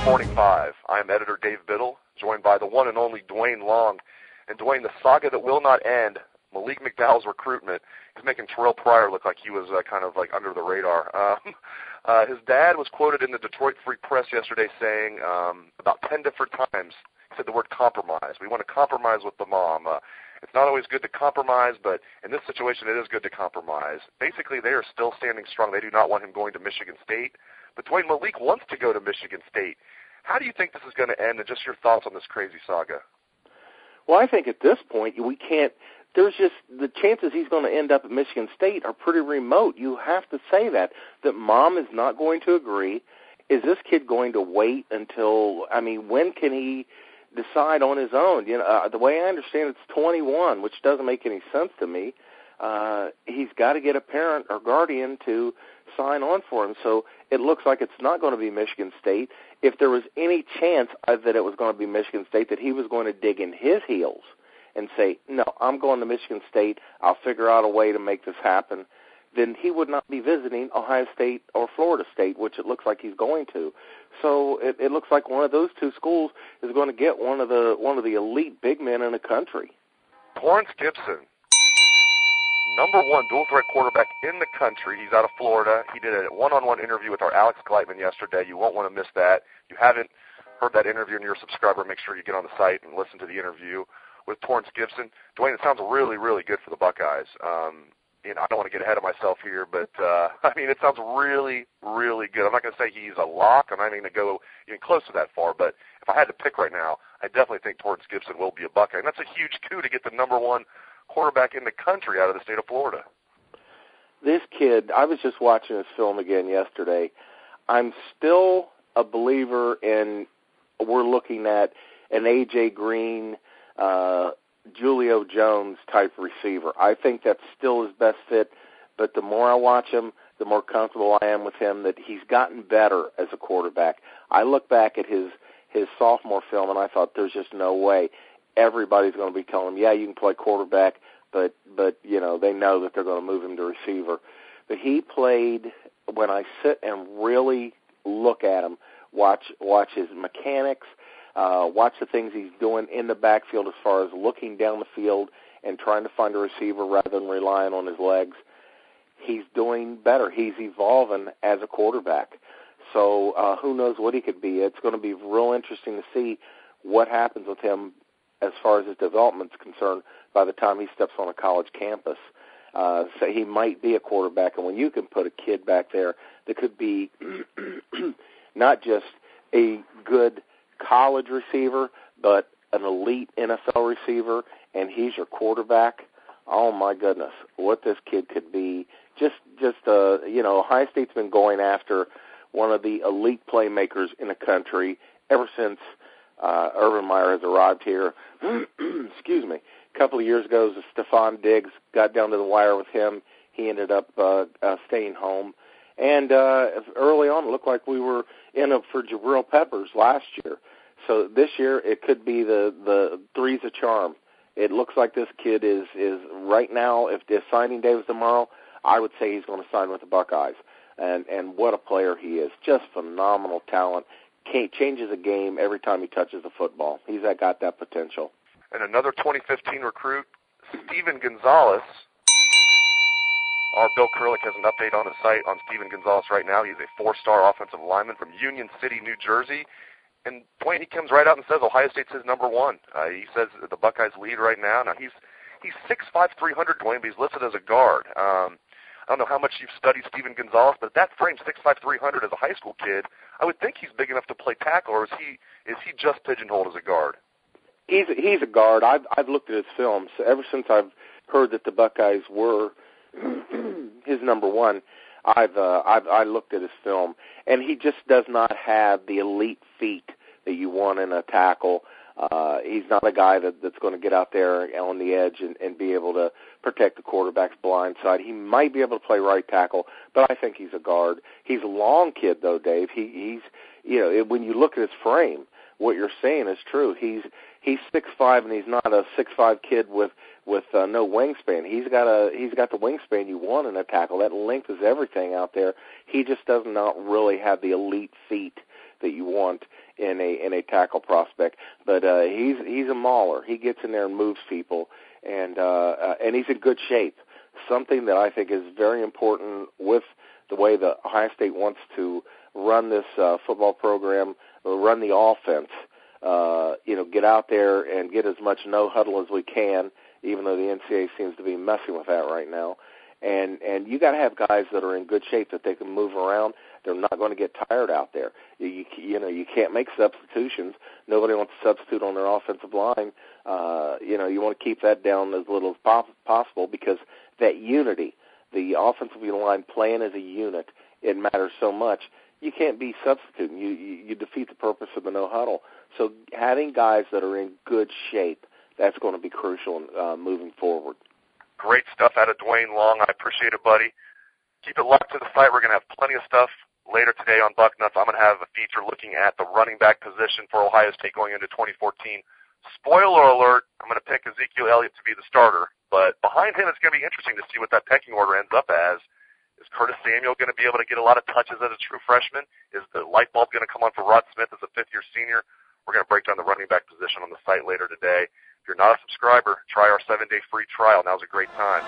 Morning 5. I am editor Dave Biddle, joined by the one and only Dwayne Long. And Dwayne, the saga that will not end, Malik McDowell's recruitment, is making Terrell Pryor look like he was kind of like under the radar. His dad was quoted in the Detroit Free Press yesterday saying about 10 different times, he said the word compromise. We want to compromise with the mom. It's not always good to compromise, but in this situation it is good to compromise. Basically, they are still standing strong. They do not want him going to Michigan State. But Dwayne, Malik wants to go to Michigan State. How do you think this is going to end, and just your thoughts on this crazy saga? Well, I think at this point we can't – there's just – the chances he's going to end up at Michigan State are pretty remote. You have to say that mom is not going to agree. Is this kid going to wait until – I mean, when can he decide on his own? You know, the way I understand it's 21, which doesn't make any sense to me. He's got to get a parent or guardian to sign on for him. So it looks like it's not going to be Michigan State. If there was any chance that it was going to be Michigan State, that he was going to dig in his heels and say, no, I'm going to Michigan State, I'll figure out a way to make this happen, then he would not be visiting Ohio State or Florida State, which it looks like he's going to. So it looks like one of those two schools is going to get one of the elite big men in the country. Torrance Gibson, number one dual-threat quarterback in the country. He's out of Florida. He did a one-on-one interview with our Alex Gleitman yesterday. You won't want to miss that. If you haven't heard that interview and you're a subscriber, make sure you get on the site and listen to the interview with Torrance Gibson. Dwayne, it sounds really, really good for the Buckeyes. I don't want to get ahead of myself here, but, it sounds really, really good. I'm not going to say he's a lock. I'm not even going to go even close to that far, but if I had to pick right now, I definitely think Torrance Gibson will be a Buckeye. And that's a huge coup to get the number one quarterback in the country out of the state of Florida. This kid, I was just watching his film again yesterday. I'm still a believer in, we're looking at an A.J. Green, Julio Jones type receiver. I think that's still his best fit, but the more I watch him, the more comfortable I am with him, that he's gotten better as a quarterback. I look back at his sophomore film, and I thought there's just no way everybody's going to be telling him, yeah, you can play quarterback, but they know that they're going to move him to receiver. But he played, when I sit and really look at him, watch his mechanics, watch the things he's doing in the backfield as far as looking down the field and trying to find a receiver rather than relying on his legs, he's doing better. He's evolving as a quarterback. So who knows what he could be. It's going to be real interesting to see what happens with him as far as his development is concerned by the time he steps on a college campus. So he might be a quarterback, and when you can put a kid back there that could be not just a good college receiver, but an elite NFL receiver, and he's your quarterback, oh my goodness, what this kid could be. Ohio State's been going after one of the elite playmakers in the country ever since Urban Meyer has arrived here. Excuse me. A couple of years ago, Stephon Diggs got down to the wire with him. He ended up staying home. And early on, it looked like we were in up for Jabril Peppers last year. So this year, it could be the three's a charm. It looks like this kid is right now, if the signing day was tomorrow, I would say he's going to sign with the Buckeyes. And what a player he is. Just phenomenal talent. Changes a game every time he touches the football. He's got that potential. And another 2015 recruit, Steven Gonzalez. Our Bill Kurlick has an update on the site on Steven Gonzalez right now. He's a 4-star offensive lineman from Union City, New Jersey. And Dwayne, he comes right out and says Ohio State's his number one. He says the Buckeyes lead right now. Now, he's 6'5", 300, Dwayne, but he's listed as a guard. I don't know how much you've studied Steven Gonzalez, but that frame, 6'5", 300 as a high school kid, I would think he's big enough to play tackle, or is he just pigeonholed as a guard? He's a guard. I've looked at his films ever since I've heard that the Buckeyes were his number one. I looked at his film, and he just does not have the elite feet that you want in a tackle. He's not a guy that's going to get out there on the edge and be able to protect the quarterback's blind side. He might be able to play right tackle, but I think he's a guard. He's a long kid, though, Dave. He's when you look at his frame, what you're saying is true. He's 6'5", and he's not a 6'5" kid with no wingspan. He's got the wingspan you want in a tackle. That length is everything out there. He just does not really have the elite feet that you want in a tackle prospect. But he's a mauler. He gets in there and moves people, and he's in good shape. Something that I think is very important with the way that Ohio State wants to run this football program, run the offense. Get out there and get as much no huddle as we can, even though the NCAA seems to be messing with that right now. And you got to have guys that are in good shape that they can move around. They're not going to get tired out there. You can't make substitutions. Nobody wants to substitute on their offensive line. You want to keep that down as little as possible, because that unity, the offensive line playing as a unit, it matters so much. You can't be substituting. You defeat the purpose of the no huddle. So having guys that are in good shape, that's going to be crucial moving forward. Great stuff out of Dwayne Long. I appreciate it, buddy. Keep it locked to the site. We're going to have plenty of stuff later today on Bucknuts. I'm going to have a feature looking at the running back position for Ohio State going into 2014. Spoiler alert, I'm going to pick Ezekiel Elliott to be the starter. But behind him, it's going to be interesting to see what that pecking order ends up as. Is Curtis Samuel going to be able to get a lot of touches as a true freshman? Is the light bulb going to come on for Rod Smith as a fifth-year senior? We're going to break down the running back position on the site later today. If you're not a subscriber, try our 7-day free trial. Now's a great time.